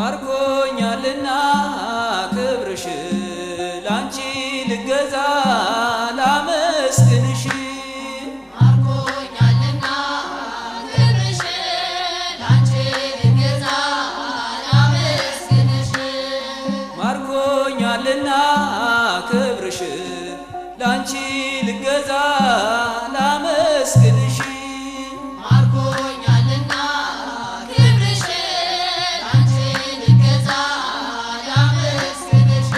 ማርኮኛልና ክብርሽ ላንቺ ልገዛ ላመስግንሽ ማርኮኛልና ክብርሽ ላንቺ ልገዛ ላመስግንሽ ማርኮኛልና ክብርሽ ላንቺ ልገዛ ላመስግንሽ ማርኮኛልና ክብርሽ ላንቺ ልገዛ ላመስግንሽ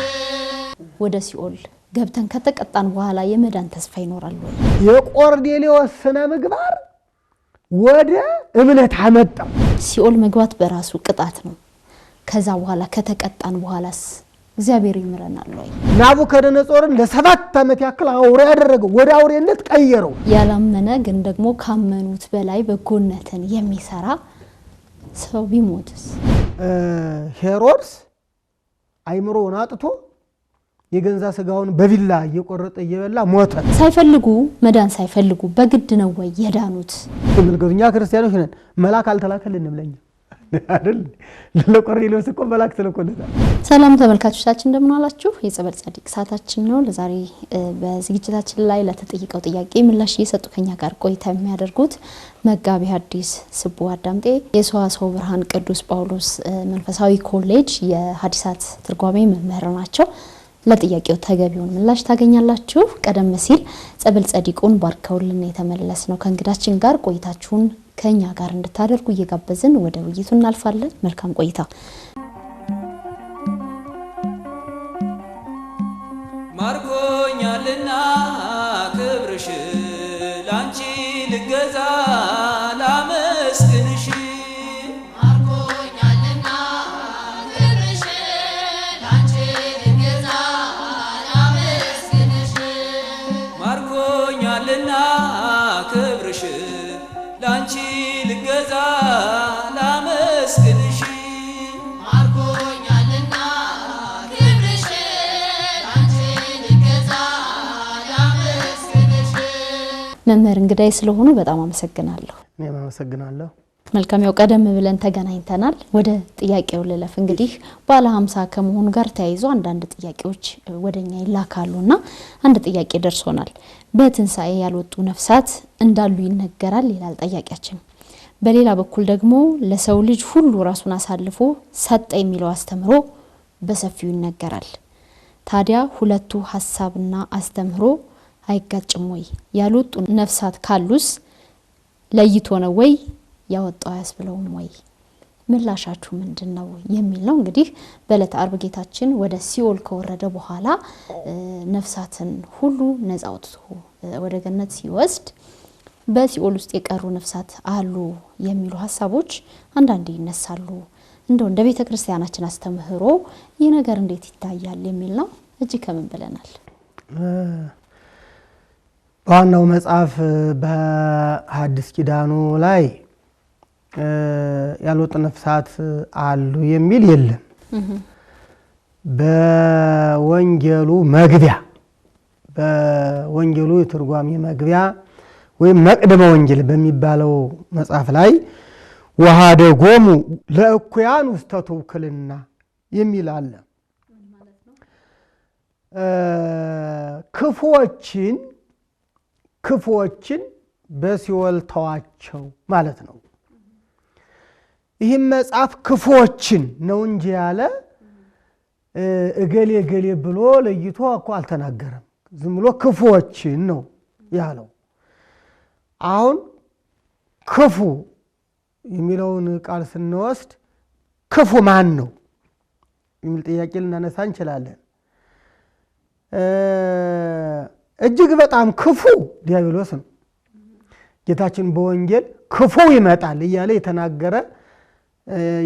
ወደ ሲኦል ገብተን ከተቀጣን በኋላ የመዳን ተስፋ ይኖራል ወይ? የቆርኔሌዎስ ስነ ምግባር ወደ እምነት አመጣ። ሲኦል መግባት በራሱ ቅጣት ነው። ከዛ በኋላ ከተቀጣን በኋላስ እግዚአብሔር ይምረናል ወይ? ናቡከደነጾርን ለ7 ዓመት ያክል አውሬ ያደረገው ወደ አውሬነት ቀየረው። ያላመነ ግን ደግሞ ካመኑት በላይ በጎነትን የሚሰራ ሰው ቢሞትስ? ሄሮድስ አይምሮውን አጥቶ የገንዛ ስጋውን በቢላ እየቆረጠ እየበላ ሞተ። ሳይፈልጉ መዳን ሳይፈልጉ በግድ ነው ወይ የዳኑት? ተመልከቱኛ ክርስቲያኖች ነን። መልአክ አልተላከልንም ለኛ አይደል? ለቆርኔሌዎስ እኮ መልአክ ተልኮለታል። ሰላም ተመልካቾቻችን እንደምን አላችሁ? የጸበል ጻድቅ ሰዓታችን ነው። ለዛሬ በዝግጅታችን ላይ ለተጠየቀው ጥያቄ ምላሽ እየሰጡ ከኛ ጋር ቆይታ የሚያደርጉት መጋቢ ሐዲስ ስቡ አዳምጤ የሰዋስወ ብርሃን ቅዱስ ጳውሎስ መንፈሳዊ ኮሌጅ የሐዲሳት ትርጓሜ መምህር ናቸው። ለጥያቄው ተገቢውን ምላሽ ታገኛላችሁ። ቀደም ሲል ጸበል ጻድቁን ባርከውልን የተመለስ ነው። ከእንግዳችን ጋር ቆይታችሁን ከኛ ጋር እንድታደርጉ እየጋበዝን ወደ ውይይቱ እናልፋለን። መልካም ቆይታ። ማርኮኛልና ክብርሽ ላንቺ ልገዛ ላመስግንሽ ማርኮኛልና ክብርሽ ላንቺ ልገዛ ላመስግንሽ ማርኮኛልና ክብርሽ ላንቺ ልገዛ ላመስግንሽ ማርኮኛልና ክብርሽ ላንቺ ልገዛ ላመስግንሽ መምህር እንግዳይ ስለሆኑ በጣም አመሰግናለሁ። እኔም አመሰግናለሁ። መልካም ያው ቀደም ብለን ተገናኝተናል። ወደ ጥያቄው ልለፍ። እንግዲህ ባለ 50 ከመሆኑ ጋር ተያይዞ አንዳንድ ጥያቄዎች ወደኛ ይላካሉና አንድ ጥያቄ ደርሶናል። በትንሳኤ ያልወጡ ነፍሳት እንዳሉ ይነገራል ይላል ጥያቄያችን። በሌላ በኩል ደግሞ ለሰው ልጅ ሁሉ ራሱን አሳልፎ ሰጠ የሚለው አስተምሮ በሰፊው ይነገራል። ታዲያ ሁለቱ ሐሳብና አስተምሮ አይጋጭም ወይ? ያልወጡ ነፍሳት ካሉስ ለይቶ ነው ወይ ያወጣው ያስብለውም ወይ? ምላሻችሁ ምንድነው የሚል ነው። እንግዲህ በዕለተ ዓርብ ጌታችን ወደ ሲኦል ከወረደ በኋላ ነፍሳትን ሁሉ ነፃ አውጥቶ ወደ ገነት ሲወስድ በሲኦል ውስጥ የቀሩ ነፍሳት አሉ የሚሉ ሐሳቦች አንዳንዴ ይነሳሉ። እንደው እንደ ቤተ ክርስቲያናችን አስተምህሮ ይህ ነገር እንዴት ይታያል የሚል ነው። እጅ ከምን ብለናል? በዋናው መጽሐፍ በሐዲስ ኪዳኑ ላይ ያልወጡ ነፍሳት አሉ የሚል የለም። በወንጌሉ መግቢያ በወንጌሉ የትርጓሜ መግቢያ ወይም መቅደመ ወንጌል በሚባለው መጽሐፍ ላይ ወኀደጎሙ ለእኩያን ውስተ ትውክልና የሚል አለ። ክፉዎችን በሲኦል ተዋቸው ማለት ነው። ይህም መጽሐፍ ክፉዎችን ነው እንጂ ያለ እገሌ እገሌ ብሎ ለይቶ እኮ አልተናገረም። ዝም ብሎ ክፉዎችን ነው ያለው። አሁን ክፉ የሚለውን ቃል ስንወስድ ክፉ ማን ነው የሚል ጥያቄ ልናነሳ እንችላለን። እጅግ በጣም ክፉ ዲያብሎስ ነው። ጌታችን በወንጌል ክፉ ይመጣል እያለ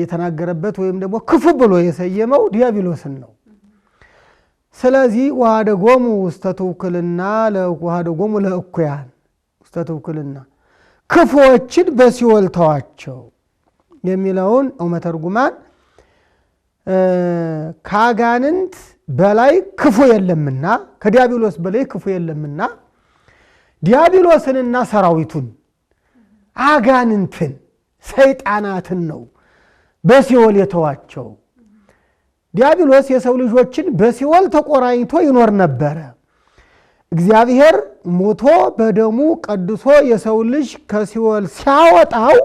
የተናገረበት ወይም ደግሞ ክፉ ብሎ የሰየመው ዲያብሎስን ነው። ስለዚህ ወኀደጎሙ ውስተ ትውክልና ወኀደጎሙ ለእኩያን ውስተ ትውክልና ክፉዎችን በሲኦል ተዋቸው የሚለውን መተርጉማን ከአጋንንት በላይ ክፉ የለምና ከዲያብሎስ በላይ ክፉ የለምና ዲያብሎስንና ሰራዊቱን አጋንንትን ሰይጣናትን ነው በሲኦል የተዋቸው ዲያብሎስ የሰው ልጆችን በሲኦል ተቆራኝቶ ይኖር ነበር። እግዚአብሔር ሞቶ በደሙ ቀድሶ የሰው ልጅ ከሲኦል ሲያወጣው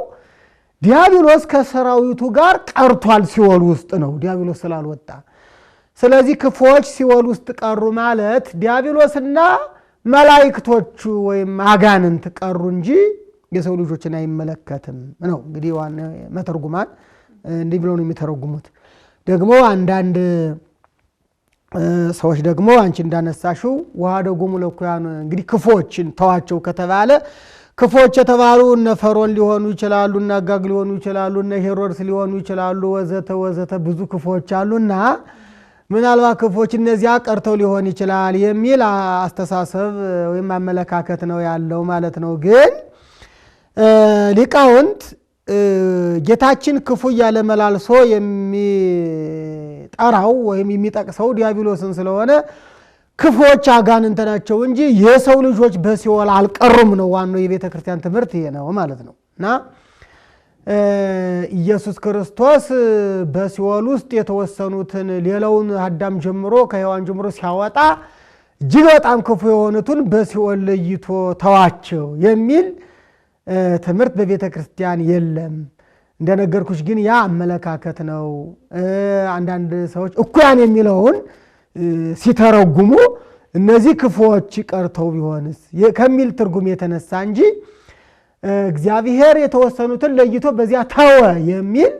ዲያብሎስ ከሰራዊቱ ጋር ቀርቷል። ሲኦል ውስጥ ነው ዲያብሎስ ስላልወጣ። ስለዚህ ክፉዎች ሲኦል ውስጥ ቀሩ ማለት ዲያብሎስና መላእክቶቹ ወይም አጋንንት ቀሩ እንጂ የሰው ልጆችን አይመለከትም ነው። እንግዲህ ዋና መተርጉማን እንዲህ ብለው ነው የሚተረጉሙት። ደግሞ አንዳንድ ሰዎች ደግሞ አንቺ እንዳነሳሽው ወሀደጉሙ ለኩያን እንግዲህ ክፉዎችን ተዋቸው ከተባለ ክፉዎች የተባሉ እነ ፈርዖን ሊሆኑ ይችላሉ፣ እነ አጋግ ሊሆኑ ይችላሉ፣ እነ ሄሮድስ ሊሆኑ ይችላሉ፣ ወዘተ ወዘተ ብዙ ክፉዎች አሉና ምናልባት ክፉዎች እነዚያ ቀርተው ሊሆን ይችላል የሚል አስተሳሰብ ወይም አመለካከት ነው ያለው ማለት ነው። ግን ሊቃውንት ጌታችን ክፉ እያለ መላልሶ የሚጠራው ወይም የሚጠቅሰው ዲያብሎስን ስለሆነ ክፉዎች አጋንንት ናቸው እንጂ የሰው ልጆች በሲኦል አልቀሩም ነው ዋናው የቤተ ክርስቲያን ትምህርት ይሄ ነው ማለት ነው። እና ኢየሱስ ክርስቶስ በሲኦል ውስጥ የተወሰኑትን ሌላውን አዳም ጀምሮ ከሔዋን ጀምሮ ሲያወጣ እጅግ በጣም ክፉ የሆኑትን በሲኦል ለይቶ ተዋቸው የሚል ትምህርት በቤተ ክርስቲያን የለም። እንደነገርኩሽ ግን ያ አመለካከት ነው። አንዳንድ ሰዎች እኩያን የሚለውን ሲተረጉሙ እነዚህ ክፉዎች ቀርተው ቢሆንስ ከሚል ትርጉም የተነሳ እንጂ እግዚአብሔር የተወሰኑትን ለይቶ በዚያ ተወ የሚል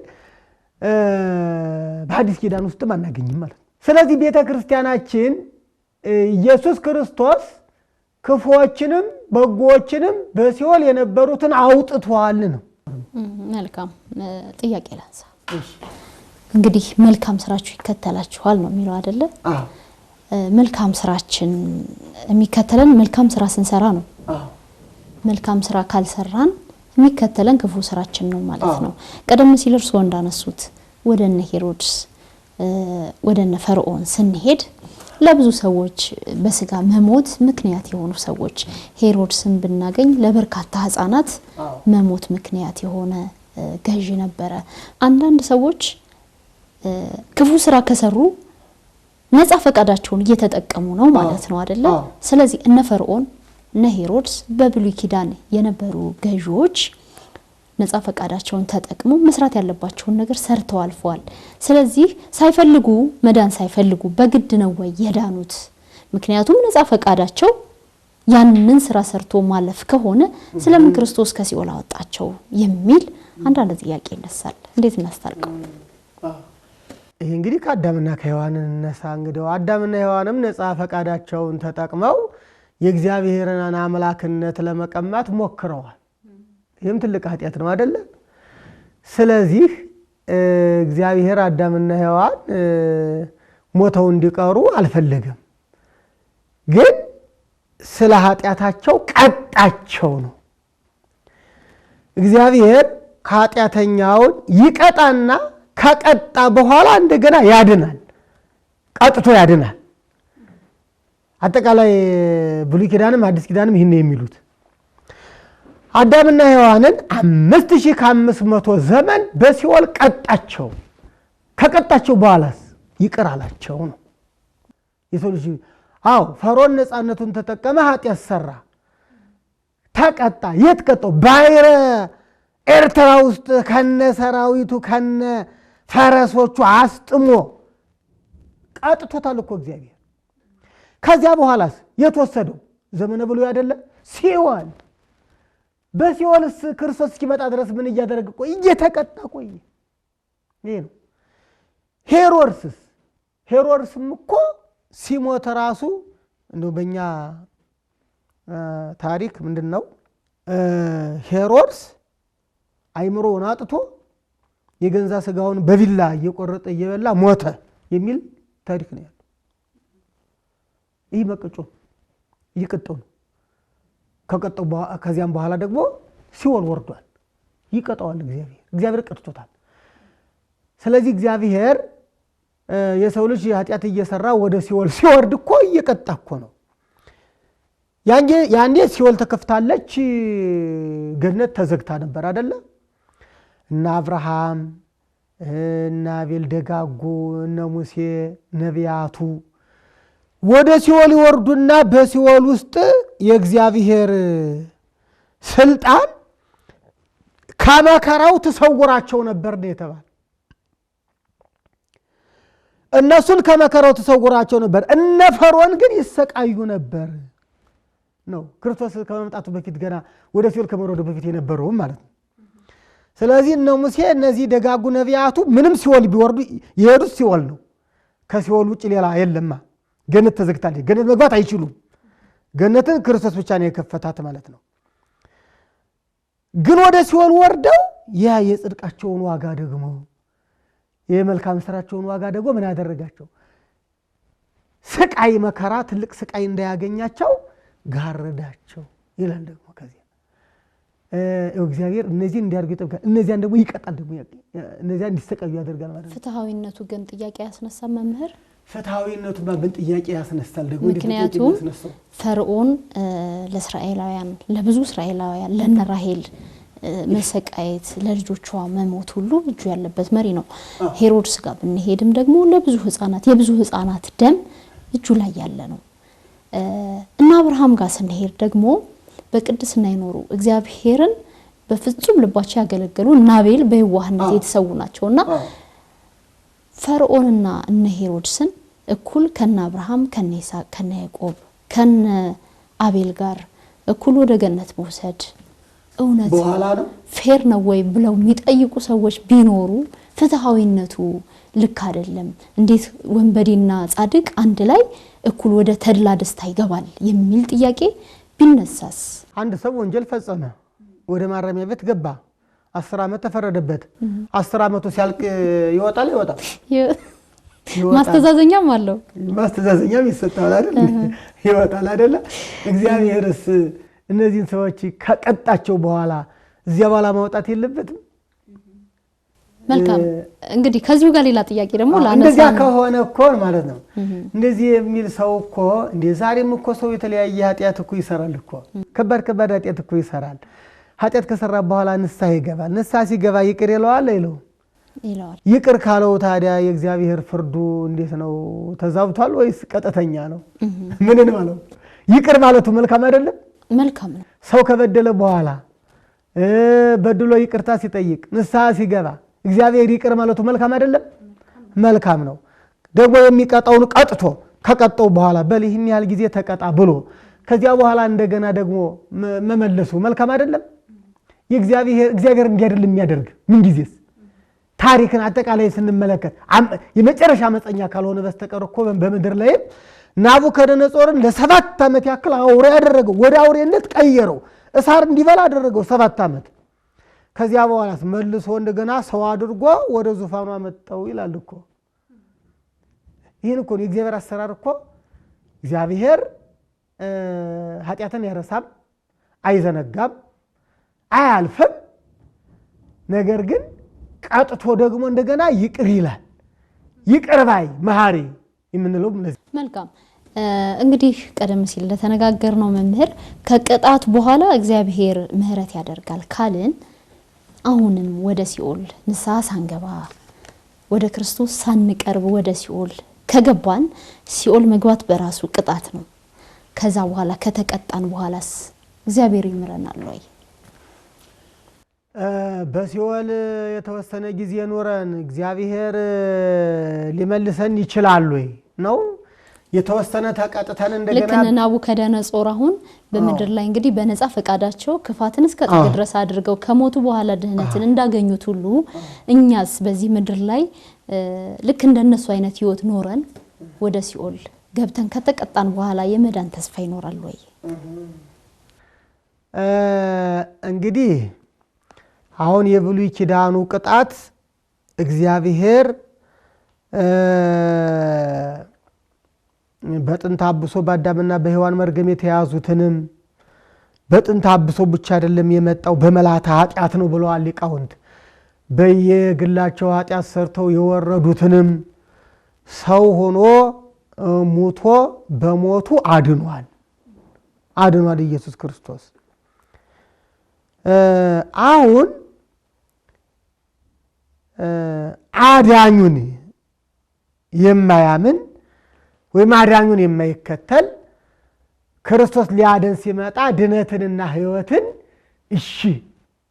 በሐዲስ ኪዳን ውስጥ አናገኝም ማለት ነው። ስለዚህ ቤተ ክርስቲያናችን ኢየሱስ ክርስቶስ ክፉዎችንም በጎዎችንም በሲኦል የነበሩትን አውጥቷል ነው። መልካም ጥያቄ ላንሳ። እንግዲህ መልካም ስራችሁ ይከተላችኋል ነው የሚለው አይደለ? መልካም ስራችን የሚከተለን መልካም ስራ ስንሰራ ነው። መልካም ስራ ካልሰራን የሚከተለን ክፉ ስራችን ነው ማለት ነው። ቀደም ሲል እርስዎ እንዳነሱት ወደነ ሄሮድስ ወደነ ፈርዖን ስንሄድ ለብዙ ሰዎች በስጋ መሞት ምክንያት የሆኑ ሰዎች ሄሮድስን ብናገኝ ለበርካታ ህፃናት መሞት ምክንያት የሆነ ገዢ ነበረ። አንዳንድ ሰዎች ክፉ ስራ ከሰሩ ነፃ ፈቃዳቸውን እየተጠቀሙ ነው ማለት ነው አይደለ? ስለዚህ እነ ፈርዖን እነ ሄሮድስ በብሉይ ኪዳን የነበሩ ገዢዎች ነፃ ፈቃዳቸውን ተጠቅመው መስራት ያለባቸውን ነገር ሰርተው አልፈዋል። ስለዚህ ሳይፈልጉ መዳን ሳይፈልጉ በግድ ነው ወይ የዳኑት? ምክንያቱም ነፃ ፈቃዳቸው ያንን ስራ ሰርቶ ማለፍ ከሆነ ስለምን ክርስቶስ ከሲኦል አወጣቸው የሚል አንዳንድ ጥያቄ ይነሳል። እንዴት እናስታርቀው? ይሄ እንግዲህ ከአዳምና ከሔዋን እነሳ። እንግዲህ አዳምና ሔዋንም ነፃ ፈቃዳቸውን ተጠቅመው የእግዚአብሔርን አምላክነት ለመቀማት ሞክረዋል። ይህም ትልቅ ኃጢአት ነው አይደለ? ስለዚህ እግዚአብሔር አዳምና ሔዋን ሞተው እንዲቀሩ አልፈለገም። ግን ስለ ኃጢአታቸው ቀጣቸው ነው። እግዚአብሔር ኃጢአተኛውን ይቀጣና ከቀጣ በኋላ እንደገና ያድናል። ቀጥቶ ያድናል። አጠቃላይ ብሉይ ኪዳንም አዲስ ኪዳንም ይህን የሚሉት አዳምና ሔዋንን 5500 ዘመን በሲኦል ቀጣቸው። ከቀጣቸው በኋላስ ይቅር አላቸው ነው። የሰው ልጅ ፈርዖን ነፃነቱን ተጠቀመ፣ ኃጢአት ሰራ፣ ተቀጣ። የት ቀጣው? ባሕረ ኤርትራ ውስጥ ከነ ሰራዊቱ ከነ ፈረሶቹ አስጥሞ ቀጥቶታል እኮ እግዚአብሔር። ከዚያ በኋላስ የተወሰደው ዘመነ ብሉይ አይደለ? ሲኦል። በሲኦልስ ክርስቶስ እስኪመጣ ድረስ ምን እያደረገ ቆይ? እየተቀጣ ቆይ። ይሄ ነው። ሄሮድስም እኮ ሲሞት ራሱ እንደው በእኛ ታሪክ ምንድነው ሄሮድስ አይምሮውን አጥቶ የገንዛ ስጋውን በቢላ እየቆረጠ እየበላ ሞተ የሚል ታሪክ ነው ያለው። ይህ መቀጮ ይቀጣው ነው። ከቀጣው ከዚያም በኋላ ደግሞ ሲኦል ወርዷል። ይቀጣዋል እግዚአብሔር ቀጥቶታል። ስለዚህ እግዚአብሔር የሰው ልጅ ኃጢአት እየሰራ ወደ ሲኦል ሲወርድ እኮ እየቀጣ እኮ ነው። ያንዴ ሲኦል ተከፍታለች፣ ገነት ተዘግታ ነበር አይደለ? እና አብርሃም እና አቤል ደጋጉ እነ ሙሴ ነቢያቱ ወደ ሲኦል ይወርዱና በሲኦል ውስጥ የእግዚአብሔር ስልጣን ከመከራው ተሰውራቸው ነበር ነው የተባለ። እነሱን ከመከራው ተሰውራቸው ነበር። እነ ፈርዖን ግን ይሰቃዩ ነበር ነው ክርስቶስ ከመምጣቱ በፊት ገና ወደ ሲኦል ከመውረዱ በፊት የነበረው ማለት ነው። ስለዚህ እነ ሙሴ እነዚህ ደጋጉ ነቢያቱ ምንም ሲኦል ቢወርዱ የሄዱት ሲኦል ነው። ከሲኦል ውጭ ሌላ የለማ። ገነት ተዘግታለች። ገነት መግባት አይችሉም። ገነትን ክርስቶስ ብቻ ነው የከፈታት ማለት ነው። ግን ወደ ሲኦል ወርደው ያ የጽድቃቸውን ዋጋ ደግሞ የመልካም ስራቸውን ዋጋ ደግሞ ምን ያደረጋቸው? ስቃይ መከራ ትልቅ ስቃይ እንዳያገኛቸው ጋረዳቸው ይላል። ደግሞ ከዚህ እግዚአብሔር እነዚህ እንዲያርጉ ይጠብቃል፣ እነዚያን ደግሞ ይቀጣል፣ ደግሞ እነዚያን እንዲሰቃዩ ያደርጋል ማለት ነው። ፍትሃዊነቱ ግን ጥያቄ ያስነሳ መምህር፣ ፍትሃዊነቱ ግን ጥያቄ ያስነሳል ደግሞ። ምክንያቱም ፈርዖን ለእስራኤላውያን ለብዙ እስራኤላውያን ለነ ራሄል መሰቃየት ለልጆቿ መሞት ሁሉ እጁ ያለበት መሪ ነው። ሄሮድስ ጋር ብንሄድም ደግሞ ለብዙ ህፃናት የብዙ ህፃናት ደም እጁ ላይ ያለ ነው። እና አብርሃም ጋር ስንሄድ ደግሞ በቅድስና ይኖሩ እግዚአብሔርን በፍጹም ልባቸው ያገለገሉ እና አቤል በየዋህነት የተሰዉ ናቸውና ፈርዖንና እነ ሄሮድስን እኩል ከነ አብርሃም ከነ ይስሐቅ ከነ ያዕቆብ ከነ አቤል ጋር እኩል ወደ ገነት መውሰድ እውነት ፌር ነው ወይ ብለው የሚጠይቁ ሰዎች ቢኖሩ ፍትሃዊነቱ ልክ አይደለም፣ እንዴት ወንበዴና ጻድቅ አንድ ላይ እኩል ወደ ተድላ ደስታ ይገባል የሚል ጥያቄ ቢነሳስ? አንድ ሰው ወንጀል ፈጸመ፣ ወደ ማረሚያ ቤት ገባ፣ 10 ዓመት ተፈረደበት። 10 ዓመቱ ሲያልቅ ይወጣል ይወጣል ማስተዛዘኛም አለው፣ ማስተዛዘኛም ይሰጣል አይደል? ይወጣል አይደል? እግዚአብሔርስ እነዚህን ሰዎች ከቀጣቸው በኋላ እዚያ በኋላ ማውጣት የለበትም? መልካም እንግዲህ ከዚሁ ጋር ሌላ ጥያቄ ደግሞ ላነሳ እንደዚያ ከሆነ እኮ ማለት ነው እንደዚህ የሚል ሰው እኮ እንደ ዛሬም እኮ ሰው የተለያየ ኃጢአት እኮ ይሰራል እኮ ከባድ ኃጢአት እኮ ይሰራል። ኃጢአት ከሰራ በኋላ ንስሐ ይገባል። ንስሐ ሲገባ ይቅር ይለዋል አይለው? ይለዋል። ይቅር ካለው ታዲያ የእግዚአብሔር ፍርዱ እንዴት ነው? ተዛብቷል ወይስ ቀጥተኛ ነው? ምን ነው? ይቅር ማለቱ መልካም አይደለም? መልካም ነው። ሰው ከበደለ በኋላ በድሎ ይቅርታ ሲጠይቅ ንስሐ ሲገባ እግዚአብሔር ይቅር ማለቱ መልካም አይደለም? መልካም ነው። ደግሞ የሚቀጣውን ቀጥቶ ከቀጣው በኋላ በል ይህን ያህል ጊዜ ተቀጣ ብሎ ከዚያ በኋላ እንደገና ደግሞ መመለሱ መልካም አይደለም? እግዚአብሔር እንዲህ አይደለም የሚያደርግ ምን ጊዜስ ታሪክን አጠቃላይ ስንመለከት የመጨረሻ አመፀኛ ካልሆነ በስተቀር እኮ በምድር ላይ ናቡከደነጾርን ለ7 ዓመት ያክል አውሬ ያደረገው፣ ወደ አውሬነት ቀየረው፣ እሳር እንዲበላ አደረገው 7 ዓመት። ከዚያ በኋላ መልሶ እንደገና ሰው አድርጎ ወደ ዙፋኑ አመጣው ይላል እኮ። ይህን እኮ የእግዚአብሔር አሰራር እኮ እግዚአብሔር ኃጢአትን ያረሳም፣ አይዘነጋም፣ አያልፍም። ነገር ግን ቀጥቶ ደግሞ እንደገና ይቅር ይላል። ይቅር ባይ መሐሪ የምንለው ለዚህ። መልካም እንግዲህ ቀደም ሲል እንደተነጋገርነው መምህር ከቅጣት በኋላ እግዚአብሔር ምህረት ያደርጋል ካልን አሁንም ወደ ሲኦል ንስሐ ሳንገባ ወደ ክርስቶስ ሳንቀርብ ወደ ሲኦል ከገባን ሲኦል መግባት በራሱ ቅጣት ነው። ከዛ በኋላ ከተቀጣን በኋላስ እግዚአብሔር ይምረናል ወይ? በሲኦል የተወሰነ ጊዜ ኖረን እግዚአብሔር ሊመልሰን ይችላል ወይ ነው? የተወሰነ ተቀጥተን እንደገና ለከነ ናቡከደነጾር አሁን በመድር ላይ እንግዲህ በነፃ ፈቃዳቸው ክፋትን እስከ ጥግ ድረስ አድርገው ከሞቱ በኋላ ድህነትን እንዳገኙት ሁሉ እኛስ በዚህ ምድር ላይ ልክ እንደነሱ አይነት ህይወት ኖረን ወደ ሲኦል ገብተን ከተቀጣን በኋላ የመዳን ተስፋ ይኖራል ወይ? እንግዲህ አሁን የብሉይ ኪዳኑ ቅጣት እግዚአብሔር በጥንት አብሶ በአዳምና በሔዋን መርገም የተያዙትንም በጥንት አብሶ ብቻ አይደለም የመጣው በመላታ ኃጢአት ነው ብለዋል ሊቃውንት። በየግላቸው ኃጢአት ሰርተው የወረዱትንም ሰው ሆኖ ሞቶ በሞቱ አድኗል ኢየሱስ ክርስቶስ። አሁን አዳኙን የማያምን ወይም አዳኙን የማይከተል ክርስቶስ ሊያድን ሲመጣ ድነትንና ሕይወትን እሺ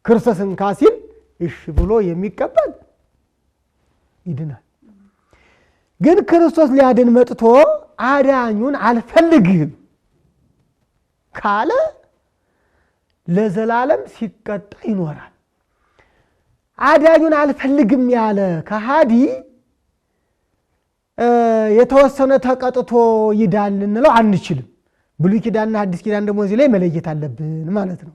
ክርስቶስን ካሲል እሺ ብሎ የሚቀበል ይድናል። ግን ክርስቶስ ሊያድን መጥቶ አዳኙን አልፈልግም ካለ ለዘላለም ሲቀጣ ይኖራል። አዳኙን አልፈልግም ያለ ከሃዲ የተወሰነ ተቀጥቶ ይዳል ልንለው አንችልም። ብሉይ ኪዳንና አዲስ ኪዳን ደግሞ እዚህ ላይ መለየት አለብን ማለት ነው።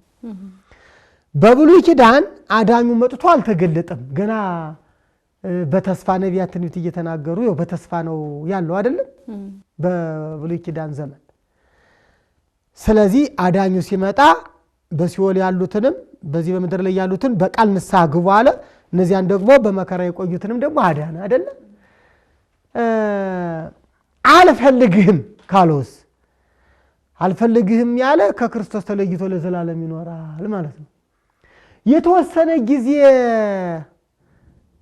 በብሉይ ኪዳን አዳኙ መጥቶ አልተገለጠም። ገና በተስፋ ነቢያት ትንቢት እየተናገሩ ያው በተስፋ ነው ያለው አይደለም በብሉይ ኪዳን ዘመን። ስለዚህ አዳኙ ሲመጣ በሲኦል ያሉትንም በዚህ በምድር ላይ ያሉትን በቃል ንስሐ ግቡ አለ። እነዚያን ደግሞ በመከራ የቆዩትንም ደግሞ አዳነ አይደለም። አልፈልግህም ካለውስ አልፈልግህም ያለ ከክርስቶስ ተለይቶ ለዘላለም ይኖራል ማለት ነው። የተወሰነ ጊዜ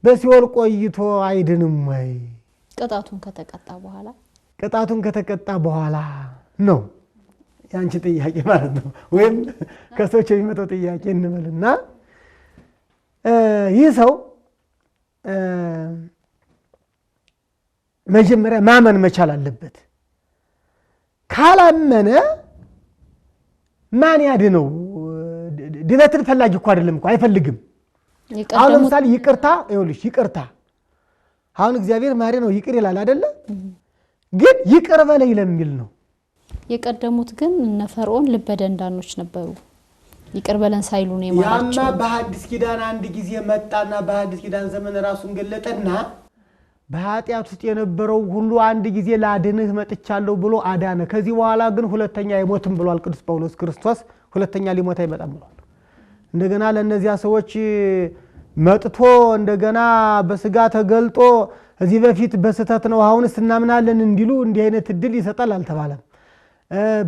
በሲኦል ቆይቶ አይድንም ወይ? ቅጣቱን ከተቀጣ በኋላ ነው ያንቺ ጥያቄ ማለት ነው። ወይም ከሰዎች የሚመጣው ጥያቄ እንበልና ይህ ሰው መጀመሪያ ማመን መቻል አለበት። ካላመነ ማን ያድነው? ድነትን ፈላጊ እኮ አይደለም እኮ አይፈልግም። አሁን ለምሳሌ ይቅርታ ይኸውልሽ፣ ይቅርታ አሁን እግዚአብሔር ማሪ ነው ይቅር ይላል አይደለ? ግን ይቅር በለኝ ለሚል ነው። የቀደሙት ግን እነ ፈርዖን ልበ ደንዳኖች ነበሩ። ይቅር በለን ሳይሉ ነው የማራቸው። ያማ በሐዲስ ኪዳን አንድ ጊዜ መጣና በሐዲስ ኪዳን ዘመን ራሱን ገለጠና በኃጢአት ውስጥ የነበረው ሁሉ አንድ ጊዜ ላድንህ መጥቻለሁ ብሎ አዳነ። ከዚህ በኋላ ግን ሁለተኛ አይሞትም ብሏል ቅዱስ ጳውሎስ። ክርስቶስ ሁለተኛ ሊሞት አይመጣም ብሏል። እንደገና ለነዚያ ሰዎች መጥቶ እንደገና በስጋ ተገልጦ እዚህ በፊት በስተት ነው አሁንስ እናምናለን እንዲሉ እንዲህ አይነት እድል ይሰጣል አልተባለም።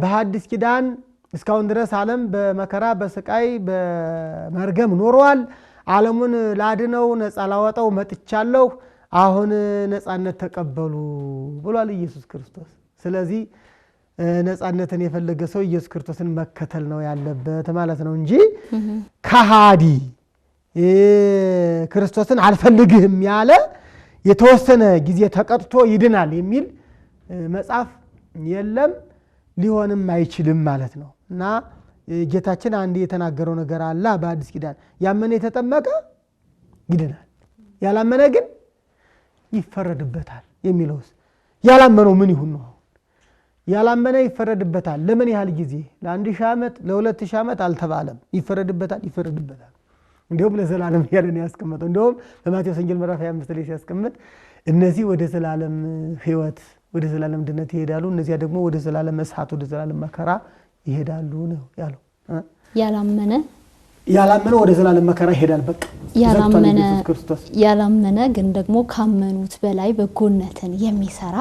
በሐዲስ ኪዳን እስካሁን ድረስ ዓለም በመከራ በስቃይ በመርገም ኖሯል። ዓለሙን ላድነው ነፃ ላወጣው መጥቻለሁ፣ አሁን ነፃነት ተቀበሉ ብሏል ኢየሱስ ክርስቶስ። ስለዚህ ነፃነትን የፈለገ ሰው ኢየሱስ ክርስቶስን መከተል ነው ያለበት ማለት ነው እንጂ ከሃዲ ክርስቶስን አልፈልግህም ያለ የተወሰነ ጊዜ ተቀጥቶ ይድናል የሚል መጽሐፍ የለም፣ ሊሆንም አይችልም ማለት ነው። እና ጌታችን አንድ የተናገረው ነገር አለ በአዲስ ኪዳን፣ ያመነ የተጠመቀ ይድናል፣ ያላመነ ግን ይፈረድበታል የሚለውስ ያላመነው ምን ይሁን ነው? ያላመነ ይፈረድበታል። ለምን ያህል ጊዜ? ለ1000 ዓመት ለ2000 ዓመት አልተባለም። ይፈረድበታል። እንዲሁም ለዘላለም ያለን ያስቀመጠው እንዲሁም በማቴዎስ ወንጌል ምዕራፍ 25 ላይ ሲያስቀምጥ እነዚህ ወደ ዘላለም ሕይወት ወደ ዘላለም ድነት ይሄዳሉ፣ እነዚያ ደግሞ ወደ ዘላለም እሳት ወደ ዘላለም መከራ ይሄዳሉ ነው ያለው። ያላመነ ወደ ዘላለም መከራ ይሄዳል። በቃ ያላመነ ግን ደግሞ ካመኑት በላይ በጎነትን የሚሰራ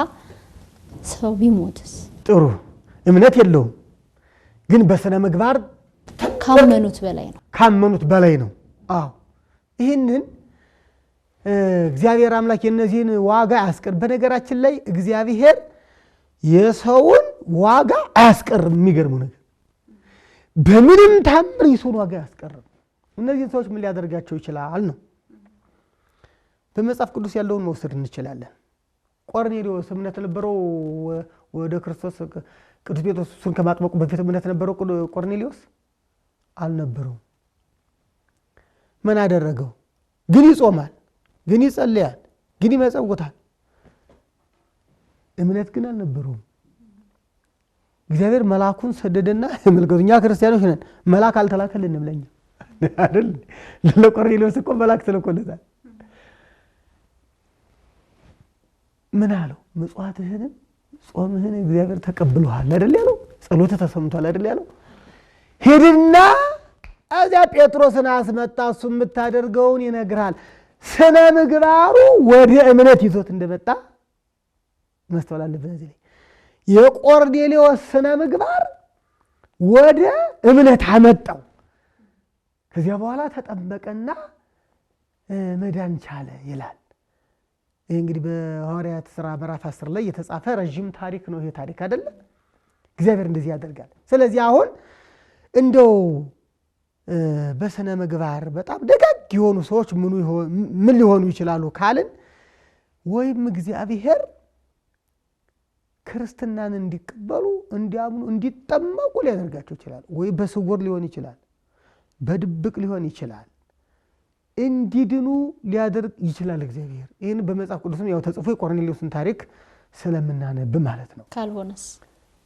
ሰው ቢሞትስ? ጥሩ እምነት የለውም፣ ግን በስነ ምግባር ካመኑት በላይ ነው። አዎ ይህንን እግዚአብሔር አምላክ የነዚህን ዋጋ አያስቀርም። በነገራችን ላይ እግዚአብሔር የሰውን ዋጋ አያስቀርም። የሚገርመው ነገር በምንም ታምር የሰውን ዋጋ አያስቀርም። እነዚህን ሰዎች ምን ሊያደርጋቸው ይችላል ነው። በመጽሐፍ ቅዱስ ያለውን መውሰድ እንችላለን። ቆርኔሌዎስ እምነት ነበረው ወደ ክርስቶስ ቅዱስ ጴጥሮስ እሱን ከማጥመቁ በፊት እምነት ነበረው ቆርኔሌዎስ? አልነበረውም። ምን አደረገው? ግን ይጾማል፣ ግን ይጸልያል፣ ግን ይመጸውታል። እምነት ግን አልነበረውም። እግዚአብሔር መልአኩን ሰደደና መልከቱኛ ክርስቲያኖች ነን፣ መልአክ አልተላከልንም ለኛ አይደል? ለቆርኔሌዎስ እኮ መልአክ ተልኮለታል። ምን አለው? ምጽዋትህንም ጾምህን እግዚአብሔር ተቀብሏል አይደል ያለው? ጸሎት ተሰምቷል አይደል ያለው? ሄድና እዚያ ጴጥሮስን አስመጣ፣ እሱ የምታደርገውን ይነግራል። ስነ ምግባሩ ወደ እምነት ይዞት እንደመጣ ማስተዋል አለብን። እዚህ ላይ የቆርኔሌዎስ ስነ ምግባር ወደ እምነት አመጣው። ከዚያ በኋላ ተጠመቀና መዳን ቻለ ይላል። ይሄ እንግዲህ በሐዋርያት ሥራ ምዕራፍ 10 ላይ የተጻፈ ረጅም ታሪክ ነው። ይሄ ታሪክ አይደለ? እግዚአብሔር እንደዚህ ያደርጋል። ስለዚህ አሁን እንደው በስነ ምግባር በጣም ደጋግ የሆኑ ሰዎች ምን ሊሆኑ ይችላሉ ካልን ወይም እግዚአብሔር ክርስትናን እንዲቀበሉ እንዲያምኑ እንዲጠመቁ ሊያደርጋቸው ይችላል። ወይ በስውር ሊሆን ይችላል፣ በድብቅ ሊሆን ይችላል፣ እንዲድኑ ሊያደርግ ይችላል እግዚአብሔር። ይህን በመጽሐፍ ቅዱስም ያው ተጽፎ የቆርኔሌዎስን ታሪክ ስለምናነብ ማለት ነው። ካልሆነስ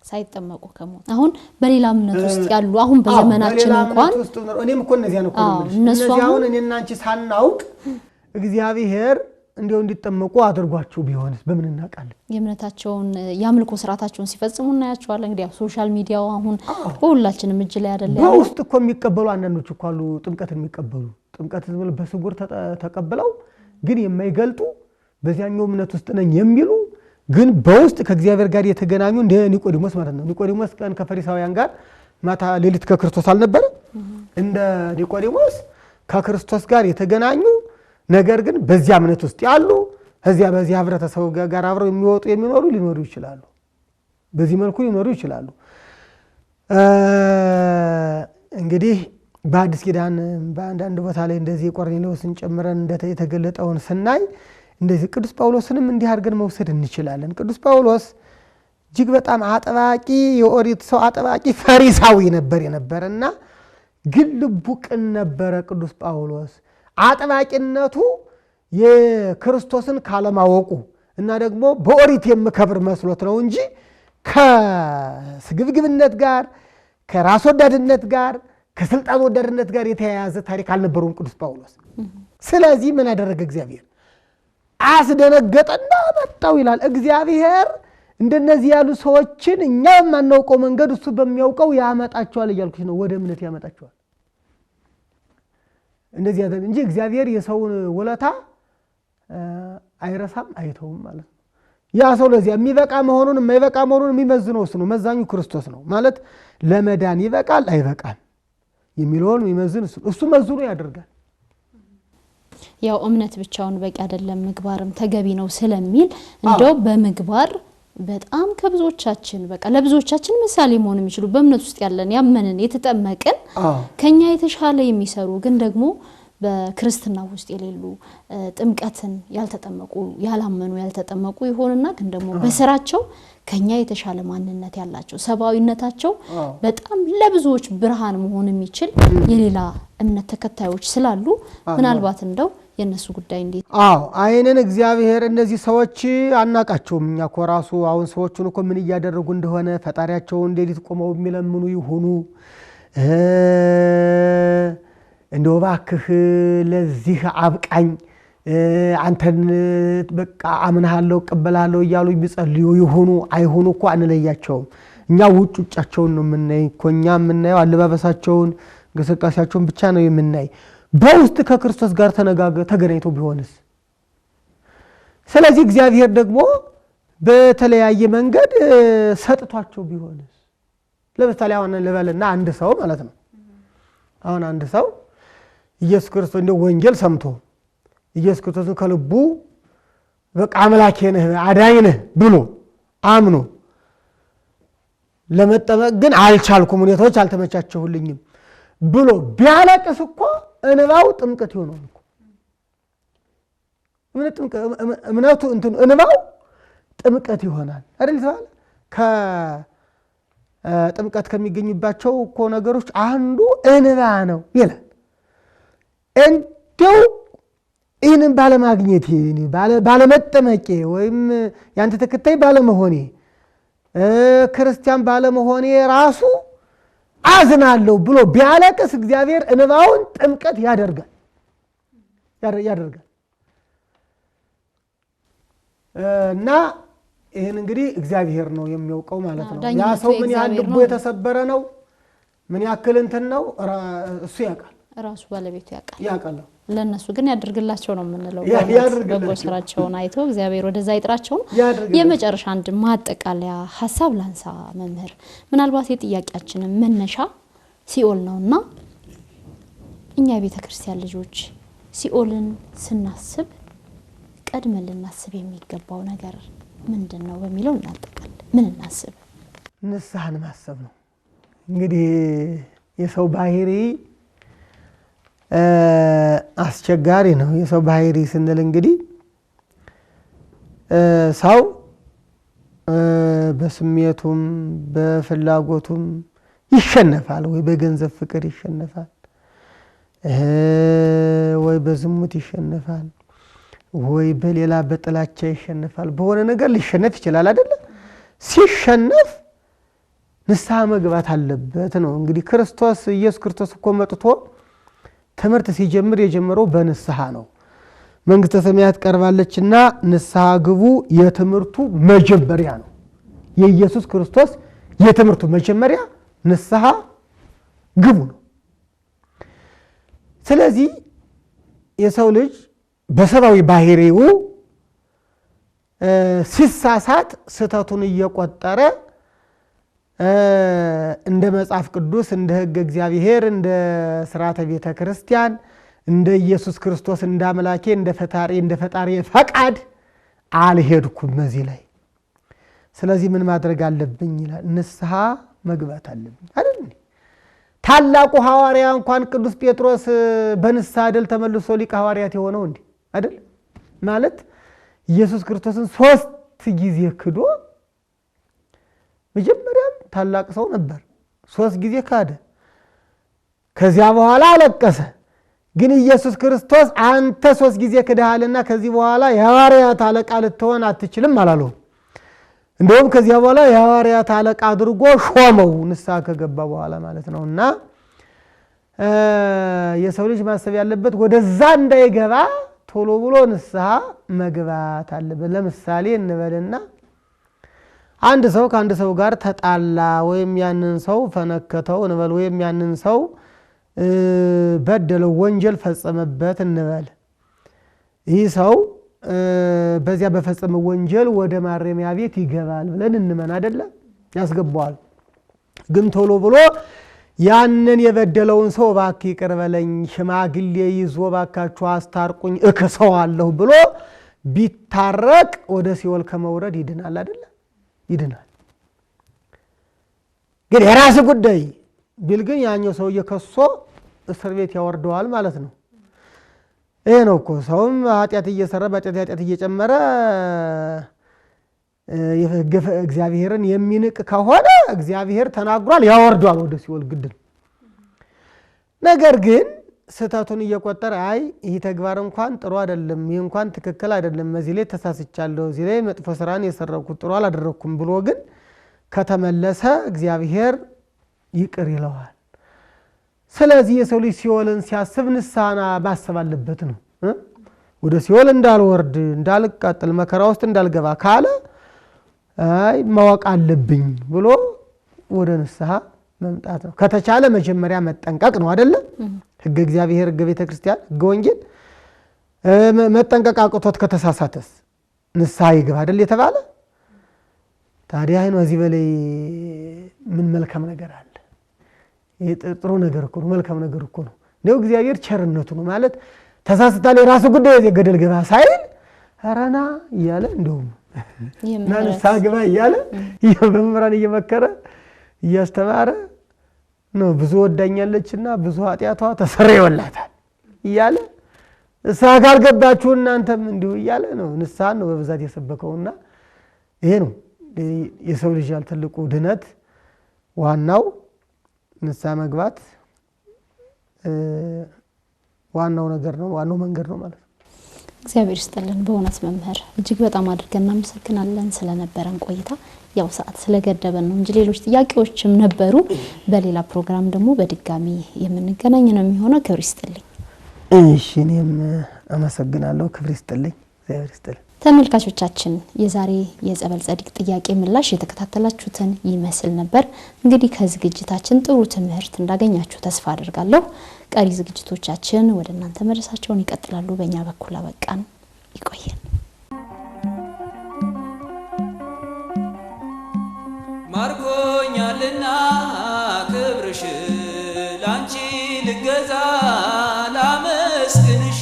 ሳይጠመቁ ከሞት አሁን በሌላ እምነት ውስጥ ያሉ አሁን በዘመናችን እንኳን እኔም እኮ እነዚያ ነው እነዚህ አሁን እኔና አንቺ ሳናውቅ እግዚአብሔር እንደው እንዲጠመቁ አድርጓቸው ቢሆንስ በምን እናውቃለን? የእምነታቸውን ያምልኮ ስርዓታቸውን ሲፈጽሙ እናያቸዋለን። እንግዲህ ሶሻል ሚዲያው አሁን በሁላችንም እጅ ላይ አይደለ? በውስጥ እኮ የሚቀበሉ አንዳንዶች እኮ አሉ። ጥምቀትን የሚቀበሉ ጥምቀትን በስውር ተቀብለው ግን የማይገልጡ በዚያኛው እምነት ውስጥ ነኝ የሚሉ ግን በውስጥ ከእግዚአብሔር ጋር የተገናኙ እንደ ኒቆዲሞስ ማለት ነው። ኒቆዲሞስ ቀን ከፈሪሳውያን ጋር ማታ ሌሊት ከክርስቶስ አልነበረ? እንደ ኒቆዲሞስ ከክርስቶስ ጋር የተገናኙ ነገር ግን በዚያ እምነት ውስጥ ያሉ በዚያ ህብረተሰቡ ጋር አብረው የሚወጡ የሚኖሩ ሊኖሩ ይችላሉ። በዚህ መልኩ ሊኖሩ ይችላሉ። እንግዲህ በአዲስ ኪዳን በአንዳንድ ቦታ ላይ እንደዚህ ቆርኔሌዎስን ጨምረን የተገለጠውን ስናይ እንደዚህ ቅዱስ ጳውሎስንም እንዲህ አድርገን መውሰድ እንችላለን። ቅዱስ ጳውሎስ እጅግ በጣም አጥባቂ የኦሪት ሰው አጥባቂ ፈሪሳዊ ነበርና ግን ልቡ ቅን ነበረ። ቅዱስ ጳውሎስ አጥባቂነቱ የክርስቶስን ካለማወቁ እና ደግሞ በኦሪት የምከብር መስሎት ነው እንጂ ከስግብግብነት ጋር ከራስ ወዳድነት ጋር ከስልጣን ወዳድነት ጋር የተያያዘ ታሪክ አልነበረውም ቅዱስ ጳውሎስ። ስለዚህ ምን አደረገ እግዚአብሔር? አስደነገጠና መጣው ይላል። እግዚአብሔር እንደነዚህ ያሉ ሰዎችን እኛ የማናውቀው መንገድ እሱ በሚያውቀው ያመጣቸዋል እያልኩሽ ነው። ወደ እምነት ያመጣቸዋል። እንደዚህ ያደረገ እንጂ እግዚአብሔር የሰውን ውለታ አይረሳም አይተውም ማለት ነው። ያ ሰው ለዚያ የሚበቃ መሆኑን የማይበቃ መሆኑን የሚመዝነው እሱ ነው። መዛኙ ክርስቶስ ነው ማለት ለመዳን ይበቃል አይበቃም የሚለውን የሚመዝን እሱ መዝኖ ያደርጋል። ያው እምነት ብቻውን በቂ አይደለም ምግባርም ተገቢ ነው ስለሚል እንደው በምግባር በጣም ከብዙዎቻችን በቃ ለብዙዎቻችን ምሳሌ መሆን የሚችሉ በእምነት ውስጥ ያለን ያመንን የተጠመቅን ከኛ የተሻለ የሚሰሩ ግን ደግሞ በክርስትና ውስጥ የሌሉ ጥምቀትን ያልተጠመቁ ያላመኑ ያልተጠመቁ ይሆንና ግን ደግሞ በስራቸው ከኛ የተሻለ ማንነት ያላቸው ሰባዊነታቸው በጣም ለብዙዎች ብርሃን መሆን የሚችል የሌላ እምነት ተከታዮች ስላሉ ምናልባት እንደው የነሱ ጉዳይ እንዴት አይነን እግዚአብሔር እነዚህ ሰዎች አናቃቸውም። እኛ እኮ ራሱ አሁን ሰዎቹን እኮ ምን እያደረጉ እንደሆነ ፈጣሪያቸውን እንዴት ቆመው የሚለምኑ ይሆኑ እንደው ባክህ ለዚህ አብቃኝ አንተን በቃ አምናለሁ ቀበላለሁ እያሉ ቢጸልዩ ይሆኑ አይሆኑ እኮ አንለያቸውም። እኛ ውጫቸውን ነው የምናይ እኮ እኛ የምናየው አለባበሳቸውን እንቅስቃሴያቸውን ብቻ ነው የምናይ። በውስጥ ከክርስቶስ ጋር ተገናኝቶ ቢሆንስ? ስለዚህ እግዚአብሔር ደግሞ በተለያየ መንገድ ሰጥቷቸው ቢሆንስ? ለምሳሌ አሁን ለበልና አንድ ሰው ማለት ነው አሁን አንድ ሰው ኢየሱስ ክርስቶስ እንደው ወንጌል ሰምቶ ኢየሱስ ክርስቶስን ከልቡ በቃ አምላኬ ነህ አዳኝ ነህ ብሎ አምኖ ለመጠመቅ ግን አልቻልኩም ሁኔታዎች አልተመቻቸውልኝም ብሎ ቢያለቅስ እኮ እንባው ጥምቀት ይሆናል እኮ እምነቱ እንባው ጥምቀት ይሆናል አይደል? ተባለ ከጥምቀት ከሚገኝባቸው እኮ ነገሮች አንዱ እንባ ነው ይላል። እንደው ይህንን ባለማግኘቴ ባለመጠመቄ ወይም ያንተ ተከታይ ባለመሆኔ ክርስቲያን ባለመሆኔ ራሱ አዝናለሁ ብሎ ቢያለቅስ እግዚአብሔር እንባውን ጥምቀት ያደርጋል። እና ይሄን እንግዲህ እግዚአብሔር ነው የሚያውቀው ማለት ነው። ያ ሰው ምን ያህል ልቡ የተሰበረ ነው ምን ያክል እንትን ነው እሱ ያውቃል። ራሱ ባለቤቱ ያውቃል። ለነሱ ግን ያድርግላቸው ነው የምንለው። በጎ ስራቸውን አይቶ እግዚአብሔር ወደዛ ይጥራቸው። የመጨረሻ አንድ ማጠቃለያ ሐሳብ ላንሳ መምህር። ምናልባት የጥያቄያችንን መነሻ ሲኦል ነውና እኛ የቤተ ክርስቲያን ልጆች ሲኦልን ስናስብ ቀድመን ልናስብ የሚገባው ነገር ምንድነው በሚለው እናጠቃለን። ምን እናስብ? ንስሐን ማሰብ ነው። እንግዲህ የሰው ባህሪ አስቸጋሪ ነው። የሰው ባህሪ ስንል እንግዲህ ሰው በስሜቱም በፍላጎቱም ይሸነፋል። ወይ በገንዘብ ፍቅር ይሸነፋል፣ ወይ በዝሙት ይሸነፋል፣ ወይ በሌላ በጥላቻ ይሸነፋል። በሆነ ነገር ሊሸነፍ ይችላል አይደል? ሲሸነፍ ንስሐ መግባት አለበት ነው። እንግዲህ ኢየሱስ ክርስቶስ እኮ መጥቶ ትምህርት ሲጀምር የጀመረው በንስሐ ነው። መንግስተ ሰማያት ቀርባለችና ንስሐ ግቡ የትምህርቱ መጀመሪያ ነው። የኢየሱስ ክርስቶስ የትምህርቱ መጀመሪያ ንስሐ ግቡ ነው። ስለዚህ የሰው ልጅ በሰብአዊ ባህሪው ሲሳሳት ስተቱን እየቆጠረ እንደ መጽሐፍ ቅዱስ እንደ ሕገ እግዚአብሔር እንደ ሥርዓተ ቤተ ክርስቲያን እንደ ኢየሱስ ክርስቶስ እንደ አምላኬ እንደ ፈጣሪ ፈቃድ አልሄድኩም እዚህ ላይ። ስለዚህ ምን ማድረግ አለብኝ ይላል? ንስሐ መግባት አለብኝ አይደል? ታላቁ ሐዋርያ እንኳን ቅዱስ ጴጥሮስ በንስሐ ድል ተመልሶ ሊቀ ሐዋርያት የሆነው እንዴ አይደል? ማለት ኢየሱስ ክርስቶስን 3 ጊዜ ክዶ መጀመሪያም ታላቅ ሰው ነበር፣ 3 ጊዜ ካደ። ከዚያ በኋላ አለቀሰ። ግን ኢየሱስ ክርስቶስ አንተ 3 ጊዜ ክደሃልና ከዚህ በኋላ የሐዋርያት አለቃ ልትሆን አትችልም አላለው። እንደውም ከዚያ በኋላ የሐዋርያት አለቃ አድርጎ ሾመው፣ ንስሐ ከገባ በኋላ ማለት ነውና የሰው ልጅ ማሰብ ያለበት ወደዛ እንዳይገባ ቶሎ ብሎ ንስሐ መግባት አለበት። ለምሳሌ እንበልና አንድ ሰው ከአንድ ሰው ጋር ተጣላ ወይም ያንን ሰው ፈነከተው እንበል፣ ወይም ያንን ሰው በደለው፣ ወንጀል ፈጸመበት እንበል። ይህ ሰው በዚያ በፈጸመ ወንጀል ወደ ማረሚያ ቤት ይገባል ብለን እንመን አይደለ? ያስገባዋል። ግን ቶሎ ብሎ ያንን የበደለውን ሰው እባክህ ይቅር በለኝ፣ ሽማግሌ ይዞ እባካችሁ አስታርቁኝ እከሰዋለሁ ብሎ ቢታረቅ ወደ ሲኦል ከመውረድ ይድናል አይደለ? ይድናል። ግን የራስ ጉዳይ ቢል ግን ያኛው ሰው እየከሶ እስር ቤት ያወርደዋል ማለት ነው። ይሄ ነው እኮ ሰውም ኃጢአት እየሰራ በኃጢአት እየጨመረ እግዚአብሔርን የሚንቅ ከሆነ እግዚአብሔር ተናግሯል፣ ያወርዷል ወደ ሲኦል ግድል። ነገር ግን ስተቱን እየቆጠረ አይ ይህ ተግባር እንኳን ጥሩ አይደለም፣ ይህ እንኳን ትክክል አይደለም፣ እዚህ ላይ ተሳስቻለሁ፣ እዚህ ላይ መጥፎ ስራን የሰረኩት ጥሩ አላደረኩም ብሎ ግን ከተመለሰ እግዚአብሔር ይቅር ይለዋል። ስለዚህ የሰው ልጅ ሲኦልን ሲያስብ ንስሐና ማሰብ አለበት ነው። ወደ ሲኦል እንዳልወርድ እንዳልቃጠል መከራ ውስጥ እንዳልገባ ካለ አይ ማወቅ አለብኝ ብሎ ወደ ንስሐ መምጣት ነው። ከተቻለ መጀመሪያ መጠንቀቅ ነው አይደለ? ሕገ እግዚአብሔር፣ ሕገ ቤተ ክርስቲያን፣ ሕገ ወንጌል መጠንቀቅ አቅቶት ከተሳሳተስ ንስሐ ይግባ አይደል የተባለ። ታዲያ ነው እዚህ በላይ ምን መልካም ነገር አለ? ጥሩ ነገር እኮ ነው፣ መልካም ነገር እኮ ነው። ነው እግዚአብሔር ቸርነቱ ነው ማለት ተሳስታል የራሱ ጉዳይ እዚህ ገደል ገባ ሳይል አራና እያለ እንደውም ንስሐ ግባ እያለ በመምህራን እየመከረ እያስተማረ ነው። ብዙ ወዳኛለችና ብዙ ኃጢአቷ ተሰረየላታል እያለ ንስሐ ካልገባችሁ እናንተም እንዲሁ እያለ ነው። ንስሐን ነው በብዛት የሰበከውና ይሄ ነው የሰው ልጅ ትልቁ ድነት ዋናው ንስሐ መግባት ዋናው ነገር ነው፣ ዋናው መንገድ ነው ማለት ነው። እግዚአብሔር ይስጥልን። በእውነት መምህር እጅግ በጣም አድርገን እናመሰግናለን ስለነበረን ቆይታ። ያው ሰዓት ስለገደበን ነው እንጂ ሌሎች ጥያቄዎችም ነበሩ። በሌላ ፕሮግራም ደግሞ በድጋሚ የምንገናኝ ነው የሚሆነው። ክብር ይስጥልኝ። እሺ፣ እኔም አመሰግናለሁ። ክብር ይስጥልኝ። እግዚአብሔር ይስጥልኝ። ተመልካቾቻችን የዛሬ የጸበል ጸዲቅ ጥያቄ ምላሽ የተከታተላችሁትን ይመስል ነበር። እንግዲህ ከዝግጅታችን ጥሩ ትምህርት እንዳገኛችሁ ተስፋ አደርጋለሁ። ቀሪ ዝግጅቶቻችን ወደ እናንተ መድረሳቸውን ይቀጥላሉ። በእኛ በኩል አበቃን። ይቆየን። ማርኮኛልና ክብርሽ ላንቺ ልገዛ ላመስግንሽ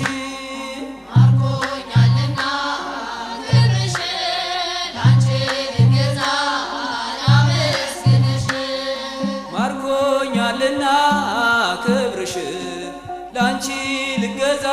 ላንቺ ልገዛ